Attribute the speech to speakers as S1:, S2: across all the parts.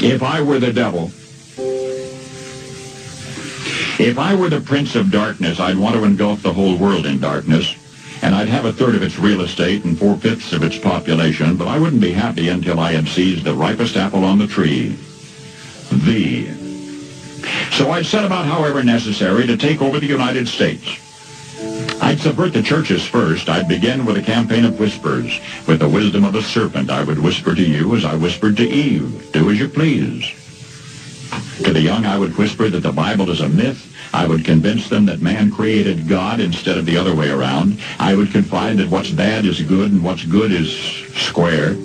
S1: If I were the devil, if I were the prince of darkness, I'd want to engulf the whole world in darkness, and I'd have a third of its real estate and 4/5 of its population, but I wouldn't be happy until I had seized the ripest apple on the tree. So I'd set about, however necessary, to take over the United States. I'd subvert the churches first. I'd begin with a campaign of whispers. With the wisdom of a serpent, I would whisper to you as I whispered to Eve, do as you please. To the young, I would whisper that the Bible is a myth. I would convince them that man created God instead of the other way around. I would confide that what's bad is good and what's good is square.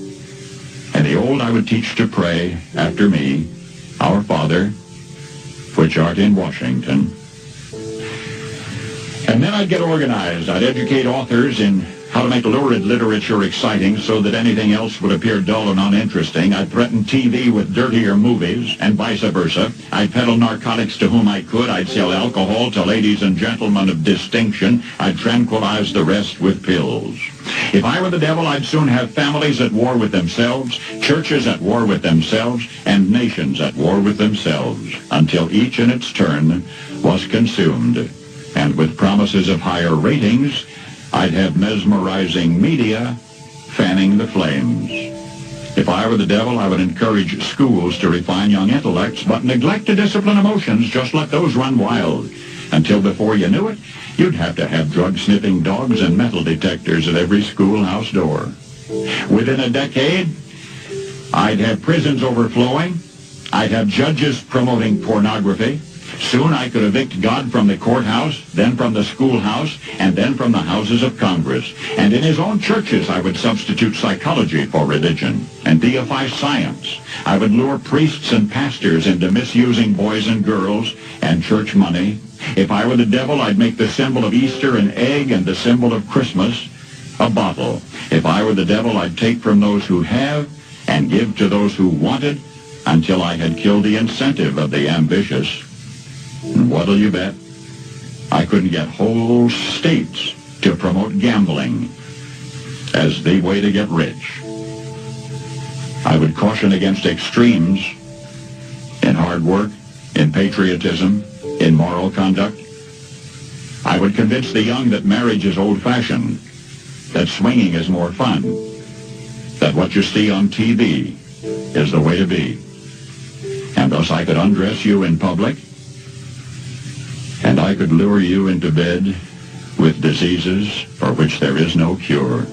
S1: And the old I would teach to pray after me, Our Father, which art in Washington. And then I'd get organized. I'd educate authors in how to make lurid literature exciting so that anything else would appear dull and uninteresting. I'd threaten TV with dirtier movies, and vice versa. I'd peddle narcotics to whom I could. I'd sell alcohol to ladies and gentlemen of distinction. I'd tranquilize the rest with pills. If I were the devil, I'd soon have families at war with themselves, churches at war with themselves, and nations at war with themselves, until each in its turn was consumed. And with promises of higher ratings, I'd have mesmerizing media fanning the flames. If I were the devil, I would encourage schools to refine young intellects, but neglect to discipline emotions. Just let those run wild. Until before you knew it, you'd have to have drug-sniffing dogs and metal detectors at every schoolhouse door. Within a decade, I'd have prisons overflowing. I'd have judges promoting pornography. Soon I could evict God from the courthouse, then from the schoolhouse, and then from the houses of Congress. And in his own churches, I would substitute psychology for religion and deify science. I would lure priests and pastors into misusing boys and girls and church money. If I were the devil, I'd make the symbol of Easter an egg and the symbol of Christmas a bottle. If I were the devil, I'd take from those who have and give to those who wanted until I had killed the incentive of the ambitious. And what'll you bet? I couldn't get whole states to promote gambling as the way to get rich. I would caution against extremes in hard work, in patriotism, in moral conduct. I would convince the young that marriage is old-fashioned, that swinging is more fun, that what you see on TV is the way to be. And thus I could undress you in public, and I could lure you into bed with diseases for which there is no cure.